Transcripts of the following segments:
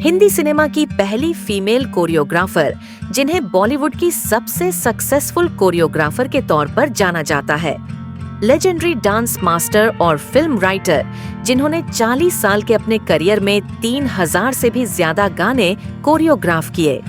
Hindi cinema की पहली female choreographer, जिन्हें बॉलीवुड की सबसे सक्सेसफुल कोरियोग्राफर के तौर पर जाना जाता है। लेजेंडरी डांस मास्टर और फिल्म राइटर, जिन्होंने 40 साल के अपने करियर में 3000 से भी ज्यादा गाने कोरियोग्राफ किए।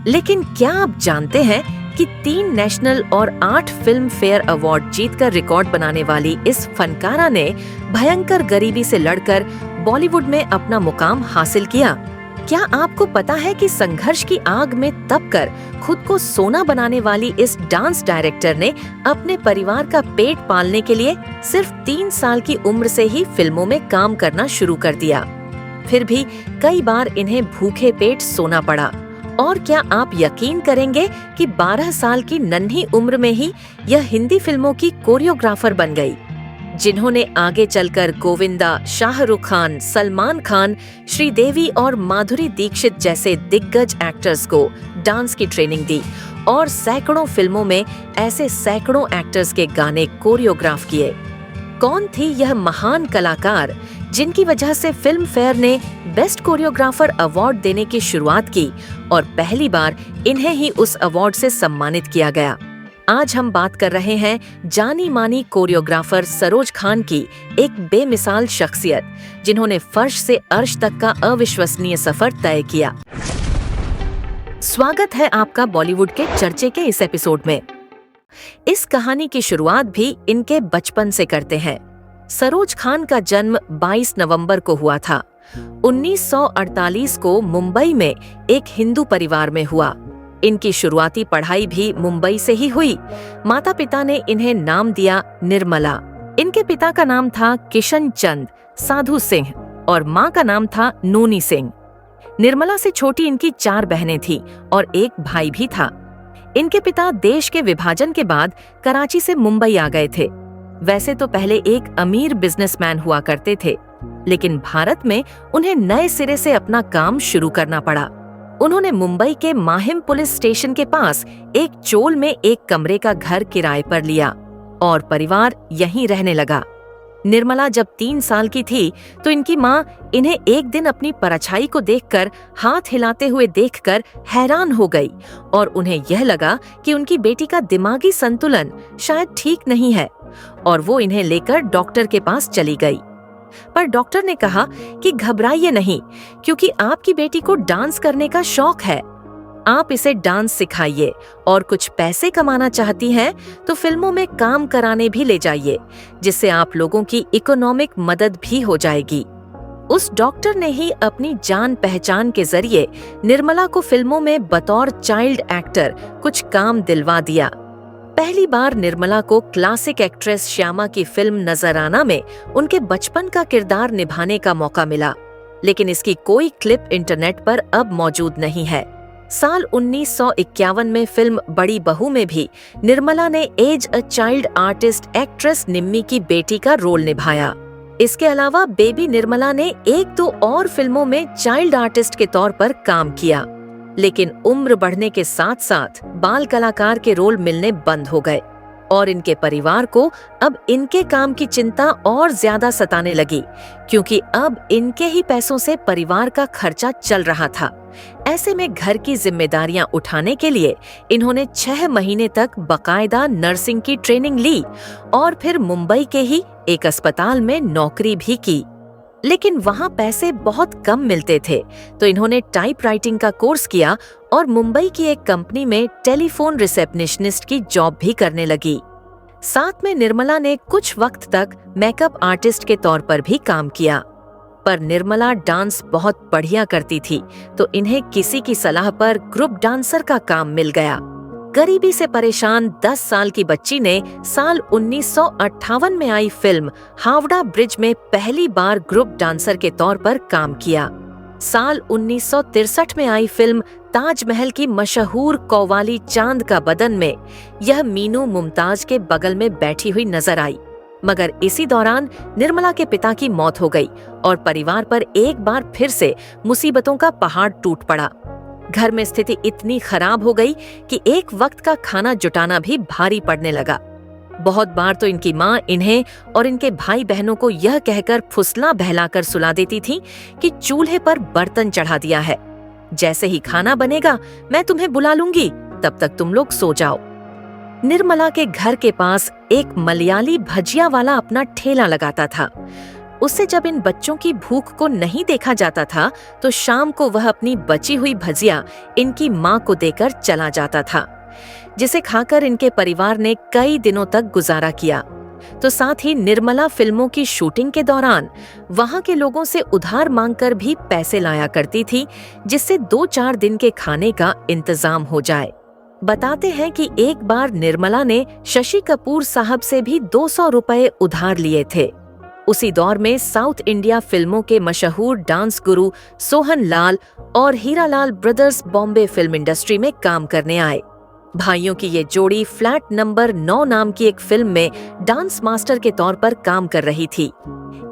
लेकिन क्या आप जानते हैं कि 3 नेशनल और 8 फिल्म फेयर अवार्ड जीतकर रिकॉर्ड बनाने वाली इस फनकारा ने भयंकर गरीबी से लड़कर बॉलीवुड में अपना मुकाम हासिल किया। क्या आपको पता है कि संघर्ष की आग में तपकर खुद को सोना बनाने वाली इस डांस डायरेक्टर ने अपने परिवार का पेट पालने के लिए सिर्फ 3 साल की उम्र से ही फिल्मों में काम करना शुरू कर दिया। फिर भी कई बार इन्हें भूखे पेट सोना पड़ा। और क्या आप यकीन करेंगे कि 12 साल की नन्ही उम्र में ही यह हिंदी फिल्मों की कोरियोग्राफर बन गई, जिन्होंने आगे चलकर गोविंदा, शाहरुख खान, सलमान खान, श्रीदेवी और माधुरी दीक्षित जैसे दिग्गज एक्टर्स को डांस की ट्रेनिंग दी और सैकड़ों फिल्मों में ऐसे सैकड़ों एक्टर्स के गाने कोरियोग्राफ किए। कौन थी यह महान कलाकार जिनकी वजह से फिल्म फेयर ने बेस्ट कोरियोग्राफर अवार्ड देने की शुरुआत की और पहली बार इन्हें ही उस अवार्ड से सम्मानित किया गया? आज हम बात कर रहे हैं जानी मानी कोरियोग्राफर सरोज खान की, एक बेमिसाल शख्सियत जिन्होंने फर्श से अर्श तक का अविश्वसनीय सफर तय किया। स्वागत है आपका बॉलीवुड के चर्चे के इस एपिसोड में। इस कहानी की शुरुआत भी इनके बचपन से करते हैं। सरोज खान का जन्म 22 नवंबर को हुआ था। 1948 को मुंबई में एक हिंदू परिवार में हुआ। इनकी शुरुआती पढ़ाई भी मुंबई से ही हुई। माता पिता ने इन्हें नाम दिया निर्मला। इनके पिता का नाम था किशन चंद साधु सिंह और माँ का नाम था नूनी सिंह। निर्मला से छोटी इनकी 4 बहनें थीं और एक भाई भी था। इनके पिता देश के विभाजन के बाद कराची से मुंबई आ गए थे। वैसे तो पहले एक अमीर बिजनेसमैन हुआ करते थे, लेकिन भारत में उन्हें नए सिरे से अपना काम शुरू करना पड़ा। उन्होंने मुंबई के माहिम पुलिस स्टेशन के पास एक चोल में एक कमरे का घर किराए पर लिया और परिवार यहीं रहने लगा। निर्मला जब 3 साल की थी तो इनकी माँ इन्हें एक दिन अपनी परछाई को देखकर हाथ हिलाते हुए देखकर हैरान हो गई और उन्हें यह लगा कि उनकी बेटी का दिमागी संतुलन शायद ठीक नहीं है और वो इन्हें लेकर डॉक्टर के पास चली गई। पर डॉक्टर ने कहा कि घबराइए नहीं, क्योंकि आपकी बेटी को डांस करने का शौक है। आप इसे डांस सिखाइए और कुछ पैसे कमाना चाहती हैं तो फिल्मों में काम कराने भी ले जाइए, जिससे आप लोगों की इकोनॉमिक मदद भी हो जाएगी। उस डॉक्टर ने ही अपनी जान पहचान के जरिए निर्मला को फिल्मों में बतौर चाइल्ड एक्टर कुछ काम दिलवा दिया। पहली बार निर्मला को क्लासिक एक्ट्रेस श्यामा की फिल्म नजराना में उनके बचपन का किरदार निभाने का मौका मिला, लेकिन इसकी कोई क्लिप इंटरनेट पर अब मौजूद नहीं है। साल 1951 में फिल्म बड़ी बहू में भी निर्मला ने as a child artist actress Nimmi की बेटी का रोल निभाया। इसके अलावा बेबी निर्मला ने 1-2 और फिल्मों में चाइल्ड आर्टिस्ट के तौर पर काम किया, लेकिन उम्र बढ़ने के साथ साथ बाल कलाकार के रोल मिलने बंद हो गए और इनके परिवार को अब इनके काम की चिंता और ज्यादा सताने लगी, क्योंकि अब इनके ही पैसों से परिवार का खर्चा चल रहा था। ऐसे में घर की जिम्मेदारियां उठाने के लिए इन्होंने 6 महीने तक बकायदा नर्सिंग की ट्रेनिंग ली और फिर मुंबई के ही एक अस्पताल में नौकरी भी की। लेकिन वहाँ पैसे बहुत कम मिलते थे, तो इन्होंने टाइपराइटिंग का कोर्स किया और मुंबई की एक कंपनी में टेलीफोन रिसेप्शनिस्ट की जॉब भी करने लगी। साथ में निर्मला ने कुछ वक्त तक मेकअप आर्टिस्ट के तौर पर भी काम किया। पर निर्मला डांस बहुत बढ़िया करती थी, तो इन्हें किसी की सलाह पर ग्रुप डांसर का काम मिल गया। गरीबी से परेशान 10 साल की बच्ची ने साल 1958 में आई फिल्म हावड़ा ब्रिज में पहली बार ग्रुप डांसर के तौर पर काम किया। साल 1963 में आई फिल्म ताजमहल की मशहूर कव्वाली चांद का बदन में यह मीनू मुमताज के बगल में बैठी हुई नजर आई। मगर इसी दौरान निर्मला के पिता की मौत हो गई और परिवार पर एक बार फिर से मुसीबतों का पहाड़ टूट पड़ा। घर में स्थिति इतनी खराब हो गई कि एक वक्त का खाना जुटाना भी भारी पड़ने लगा। बहुत बार तो इनकी माँ इन्हें और इनके भाई बहनों को यह कहकर फुसला बहलाकर सुला देती थी कि चूल्हे पर बर्तन चढ़ा दिया है, जैसे ही खाना बनेगा मैं तुम्हें बुला लूंगी, तब तक तुम लोग सो जाओ। निर्मला के घर के पास एक मलयाली भजिया वाला अपना ठेला लगाता था। उससे जब इन बच्चों की भूख को नहीं देखा जाता था तो शाम को वह अपनी बची हुई भजिया इनकी माँ को देकर चला जाता था, जिसे खाकर इनके परिवार ने कई दिनों तक गुजारा किया। तो साथ ही निर्मला फिल्मों की शूटिंग के दौरान वहां के लोगों से उधार मांगकर भी पैसे लाया करती थी, जिससे 2-4 दिन के खाने का इंतजाम हो जाए। बताते हैं कि एक बार निर्मला ने शशि कपूर साहब से भी 200 रुपए उधार लिए थे। उसी दौर में साउथ इंडिया फिल्मों के मशहूर डांस गुरु सोहन लाल और Hiralal brothers Bombay film industry में काम करने आए। भाइयों की ये जोड़ी फ्लैट नंबर 9 नाम की एक फिल्म में डांस मास्टर के तौर पर काम कर रही थी।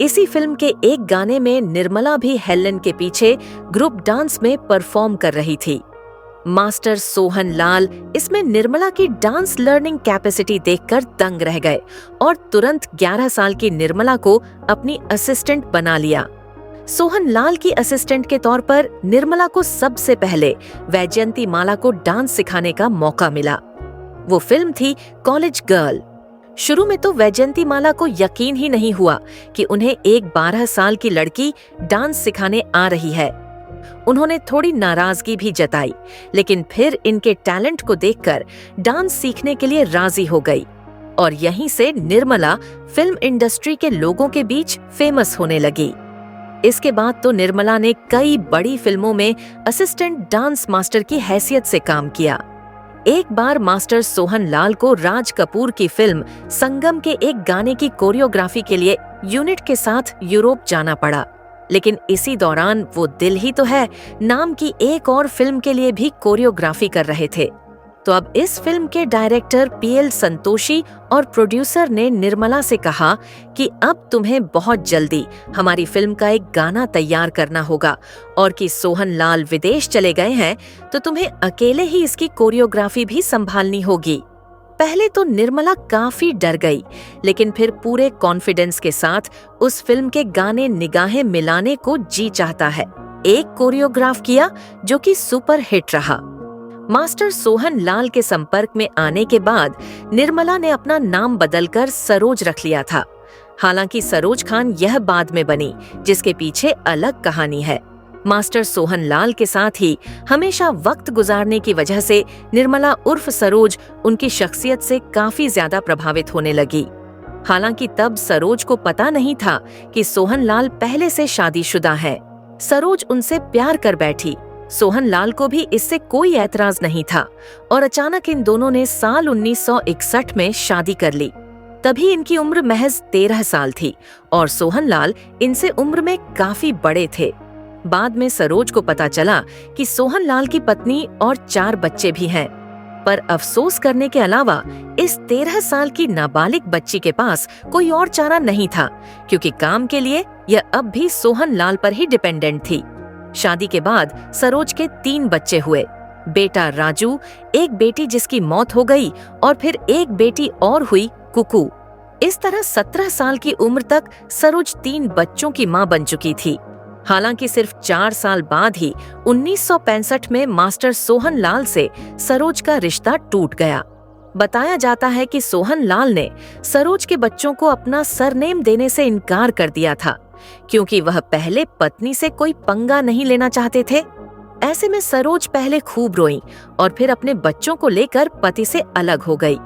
इसी फिल्म के एक गाने में निर्मला भी हेलेन के पीछे ग्रुप डांस में परफॉर्म कर रही थी। मास्टर सोहन लाल इसमें निर्मला की डांस लर्निंग कैपेसिटी देखकर दंग रह गए और तुरंत 11 साल की निर्मला को अपनी असिस्टेंट बना लिया। सोहन लाल की असिस्टेंट के तौर पर निर्मला को सबसे पहले वैजयंती माला को डांस सिखाने का मौका मिला। वो फिल्म थी कॉलेज गर्ल। शुरू में तो वैजयंती माला को यकीन ही नहीं हुआ कि उन्हें एक 12 साल की लड़की डांस सिखाने आ रही है। उन्होंने थोड़ी नाराजगी भी जताई, लेकिन फिर इनके टैलेंट को देखकर डांस सीखने के लिए राजी हो गई और यहीं से निर्मला फिल्म इंडस्ट्री के लोगों के बीच फेमस होने लगी। इसके बाद तो निर्मला ने कई बड़ी फिल्मों में असिस्टेंट डांस मास्टर की हैसियत से काम किया। एक बार मास्टर सोहन लाल को राज कपूर की फिल्म संगम के एक गाने की कोरियोग्राफी के लिए यूनिट के साथ यूरोप जाना पड़ा, लेकिन इसी दौरान वो दिल ही तो है नाम की एक और फिल्म के लिए भी कोरियोग्राफी कर रहे थे। तो अब इस फिल्म के डायरेक्टर PL संतोषी और प्रोड्यूसर ने निर्मला से कहा कि अब तुम्हें बहुत जल्दी हमारी फिल्म का एक गाना तैयार करना होगा और कि सोहन लाल विदेश चले गए हैं तो तुम्हें अकेले ही इसकी कोरियोग्राफी भी संभालनी होगी। पहले तो निर्मला काफी डर गई, लेकिन फिर पूरे कॉन्फिडेंस के साथ उस फिल्म के गाने निगाहें मिलाने को जी चाहता है एक कोरियोग्राफ किया जो कि सुपर हिट रहा। मास्टर सोहन लाल के संपर्क में आने के बाद निर्मला ने अपना नाम बदलकर सरोज रख लिया था। हालांकि सरोज खान यह बाद में बनी, जिसके पीछे अलग कहानी है। मास्टर सोहन लाल के साथ ही हमेशा वक्त गुजारने की वजह से निर्मला उर्फ सरोज उनकी शख्सियत से काफी ज्यादा प्रभावित होने लगी। हालांकि तब सरोज को पता नहीं था कि सोहन लाल पहले से शादीशुदा है। सरोज उनसे प्यार कर बैठी। सोहन लाल को भी इससे कोई ऐतराज नहीं था और अचानक इन दोनों ने साल 1961 में शादी कर ली। तभी इनकी उम्र महज 13 साल थी और सोहन लाल इनसे उम्र में काफी बड़े थे। बाद में सरोज को पता चला कि सोहन लाल की पत्नी और 4 बच्चे भी हैं, पर अफसोस करने के अलावा इस 13 साल की नाबालिग बच्ची के पास कोई और चारा नहीं था, क्योंकि काम के लिए यह अब भी सोहन लाल पर ही डिपेंडेंट थी। शादी के बाद सरोज के 3 बच्चे हुए, बेटा राजू, एक बेटी जिसकी मौत हो गई और फिर एक बेटी और हुई कुकू। इस तरह 17 साल की उम्र तक सरोज 3 बच्चों की मां बन चुकी थी। हालांकि सिर्फ 4 साल बाद ही 1965 में मास्टर सोहन लाल से सरोज का रिश्ता टूट गया। बताया जाता है कि सोहन लाल ने सरोज के बच्चों को अपना सरनेम देने से इनकार कर दिया था, क्योंकि वह पहले पत्नी से कोई पंगा नहीं लेना चाहते थे। ऐसे में सरोज पहले खूब रोई और फिर अपने बच्चों को लेकर पति से अलग हो गई।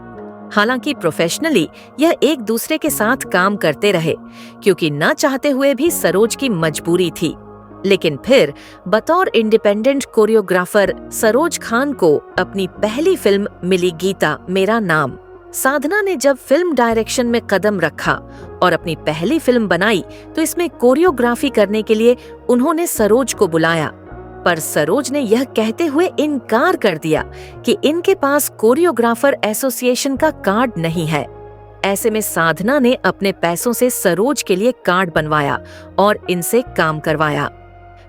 हालांकि प्रोफेशनली यह एक दूसरे के साथ काम करते रहे, क्योंकि न चाहते हुए भी सरोज की मजबूरी थी। लेकिन फिर बतौर इंडिपेंडेंट कोरियोग्राफर सरोज खान को अपनी पहली फिल्म मिली गीता मेरा नाम। साधना ने जब फिल्म डायरेक्शन में कदम रखा और अपनी पहली फिल्म बनाई तो इसमें कोरियोग्राफी करने के लिए उन्होंने सरोज को बुलाया, पर सरोज ने यह कहते हुए इनकार कर दिया कि इनके पास कोरियोग्राफर एसोसिएशन का कार्ड नहीं है। ऐसे में साधना ने अपने पैसों से सरोज के लिए कार्ड बनवाया और इनसे काम करवाया।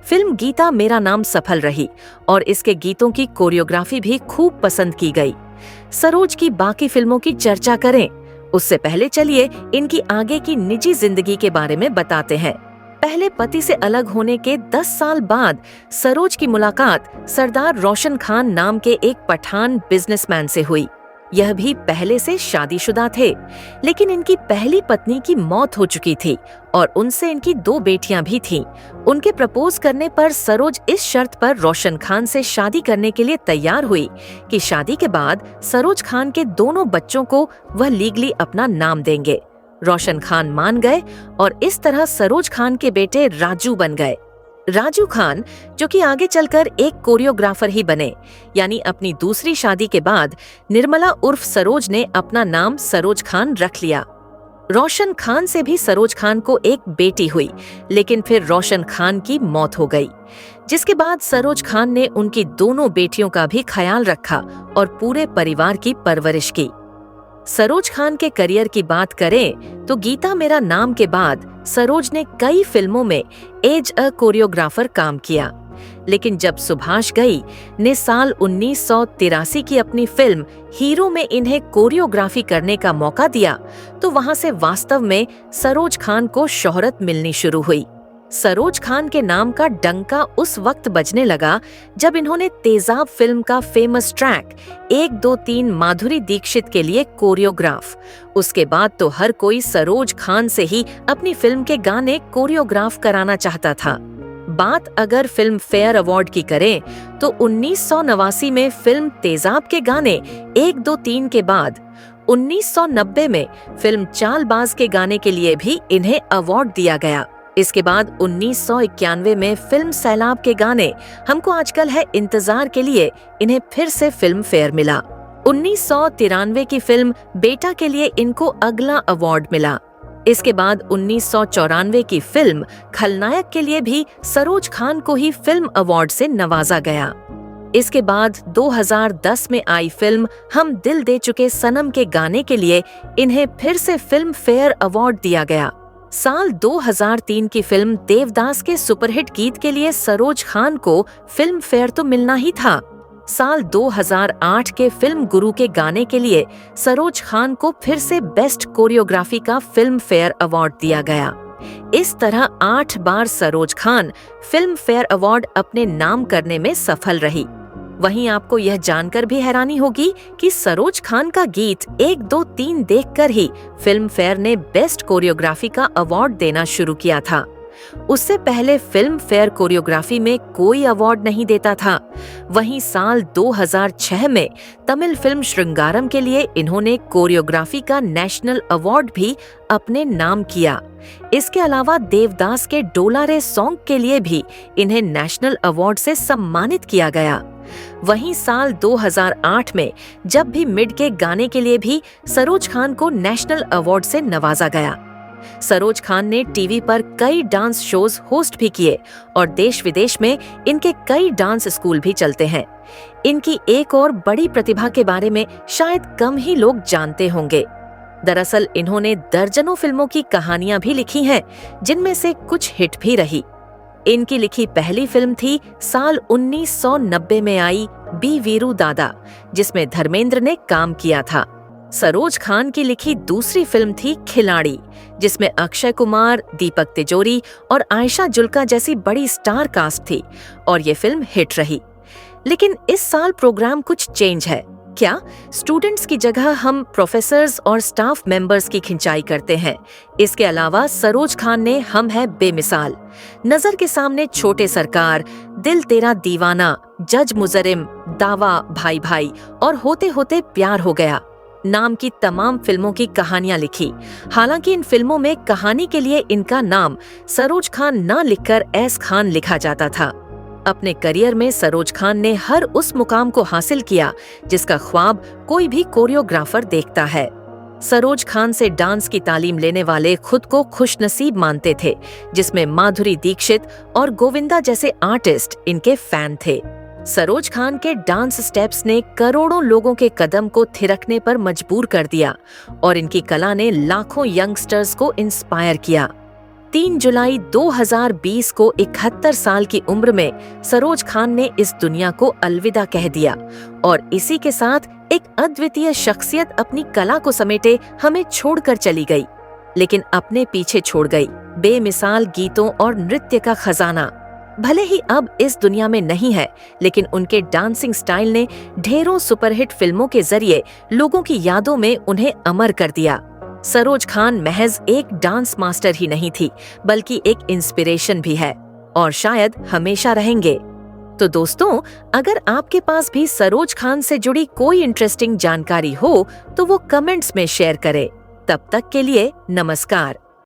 फिल्म गीता मेरा नाम सफल रही और इसके गीतों की कोरियोग्राफी भी खूब पसंद की गई। सरोज की बाकी फिल्मों की चर्चा करें, उससे पहले चलिए इनकी आगे की निजी जिंदगी के बारे में बताते हैं। पहले पति से अलग होने के 10 साल बाद सरोज की मुलाकात सरदार रोशन खान नाम के एक पठान बिजनेसमैन से हुई। यह भी पहले से शादीशुदा थे, लेकिन इनकी पहली पत्नी की मौत हो चुकी थी और उनसे इनकी 2 बेटियां भी थीं। उनके प्रपोज करने पर सरोज इस शर्त पर रोशन खान से शादी करने के लिए तैयार हुई कि शादी के बाद सरोज खान के दोनों बच्चों को वह लीगली अपना नाम देंगे। रोशन खान मान गए और इस तरह सरोज खान के बेटे राजू बन गए। राजू खान, जो कि आगे चलकर एक कोरियोग्राफर ही बने, यानी अपनी दूसरी शादी के बाद निर्मला उर्फ सरोज ने अपना नाम सरोज खान रख लिया। रोशन खान से भी सरोज खान को एक बेटी हुई, लेकिन फिर रोशन खान की मौत हो गई, जिसके बाद सरोज खान ने उनकी दोनों बेटियों का भी ख्याल रखा और पूरे परिवार की परवरिश की। सरोज खान के करियर की बात करें तो गीता मेरा नाम के बाद सरोज ने कई फिल्मों में एज अ कोरियोग्राफर काम किया, लेकिन जब सुभाष घई ने साल 1983 की अपनी फिल्म हीरो में इन्हें कोरियोग्राफी करने का मौका दिया, तो वहां से वास्तव में सरोज खान को शोहरत मिलनी शुरू हुई। सरोज खान के नाम का डंका उस वक्त बजने लगा जब इन्होंने तेजाब फिल्म का फेमस ट्रैक 1 2 3 माधुरी दीक्षित के लिए कोरियोग्राफ। उसके बाद तो हर कोई सरोज खान से ही अपनी फिल्म के गाने कोरियोग्राफ कराना चाहता था। बात अगर फिल्म फेयर अवार्ड की करें तो 1989 में फिल्म तेजाब के गाने 1 2 3 के बाद 1990 में फिल्म चालबाज के गाने के लिए भी इन्हें अवार्ड दिया गया। इसके बाद 1991 में फिल्म सैलाब के गाने हमको आजकल है इंतजार के लिए इन्हें फिर से फिल्म फेयर मिला। 1993 की फिल्म बेटा के लिए इनको अगला अवार्ड मिला। इसके बाद 1994 की फिल्म खलनायक के लिए भी सरोज खान को ही फिल्म अवार्ड से नवाजा गया। इसके बाद 2010 में आई फिल्म हम दिल दे चुके सनम के गाने के लिए इन्हें फिर से फिल्म फेयर अवार्ड दिया गया। साल 2003 की फिल्म देवदास के सुपरहिट गीत के लिए सरोज खान को फिल्म फेयर तो मिलना ही था। साल 2008 के फिल्म गुरु के गाने के लिए सरोज खान को फिर से बेस्ट कोरियोग्राफी का फिल्म फेयर अवार्ड दिया गया। इस तरह 8 बार Saroj Khan Filmfare award अपने नाम करने में सफल रही। वहीं आपको यह जानकर भी हैरानी होगी कि सरोज खान का गीत 1 2 3 देखकर ही फिल्म फेयर ने बेस्ट कोरियोग्राफी का अवार्ड देना शुरू किया था। उससे पहले फिल्म फेयर कोरियोग्राफी में कोई अवार्ड नहीं देता था। वहीं साल 2006 में तमिल फिल्म श्रृंगारम के लिए इन्होंने कोरियोग्राफी का नेशनल अवार्ड भी अपने नाम किया। इसके अलावा देवदास के डोला रे सॉन्ग के लिए भी इन्हें नेशनल अवार्ड से सम्मानित किया गया। वहीं साल 2008 में जब भी मिड के गाने के लिए भी सरोज खान को नेशनल अवार्ड से नवाजा गया। सरोज खान ने टीवी पर कई डांस शोज होस्ट भी किए और देश विदेश में इनके कई डांस स्कूल भी चलते हैं। इनकी एक और बड़ी प्रतिभा के बारे में शायद कम ही लोग जानते होंगे। दरअसल इन्होंने दर्जनों फिल्मों की कहानियां भी लिखी हैं, जिनमें से कुछ हिट भी रही। इनकी लिखी पहली फिल्म थी साल 1990 में आई बी वीरू दादा, जिसमें धर्मेंद्र ने काम किया था। सरोज खान की लिखी दूसरी फिल्म थी खिलाड़ी, जिसमें अक्षय कुमार, दीपक तिजोरी और आयशा जुल्का जैसी बड़ी स्टार कास्ट थी और ये फिल्म हिट रही। लेकिन इस साल प्रोग्राम कुछ चेंज है। क्या स्टूडेंट्स की जगह हम प्रोफेसर्स और स्टाफ मेंबर्स की खिंचाई करते हैं। इसके अलावा सरोज खान ने हम है बेमिसाल, नजर के सामने छोटे सरकार, दिल तेरा दीवाना, जज मुजरिम, दावा, भाई भाई और होते होते प्यार हो गया नाम की तमाम फिल्मों की कहानियां लिखी। हालांकि इन फिल्मों में कहानी के लिए इनका नाम सरोज खान न लिखकर एस खान लिखा जाता था। अपने करियर में सरोज खान ने हर उस मुकाम को हासिल किया जिसका ख्वाब कोई भी कोरियोग्राफर देखता है। सरोज खान से डांस की तालीम लेने वाले खुद को खुशनसीब मानते थे, जिसमें माधुरी दीक्षित और गोविंदा जैसे आर्टिस्ट इनके फैन थे। सरोज खान के डांस स्टेप्स ने करोड़ों लोगों के कदम को थिरकने पर मजबूर कर दिया और इनकी कला ने लाखों यंगस्टर्स को इंस्पायर किया। 3 जुलाई 2020 को 71 साल की उम्र में सरोज खान ने इस दुनिया को अलविदा कह दिया और इसी के साथ एक अद्वितीय शख्सियत अपनी कला को समेटे हमें छोड़कर चली गई, लेकिन अपने पीछे छोड़ गई बेमिसाल गीतों और नृत्य का खजाना। भले ही अब इस दुनिया में नहीं है, लेकिन उनके डांसिंग स्टाइल ने ढेरों सुपरहिट फिल्मों के जरिए लोगों की यादों में उन्हें अमर कर दिया। सरोज खान महज एक डांस मास्टर ही नहीं थी, बल्कि एक इंस्पिरेशन भी है और शायद हमेशा रहेंगे। तो दोस्तों, अगर आपके पास भी सरोज खान से जुड़ी कोई इंटरेस्टिंग जानकारी हो तो वो कमेंट्स में शेयर करें। तब तक के लिए नमस्कार।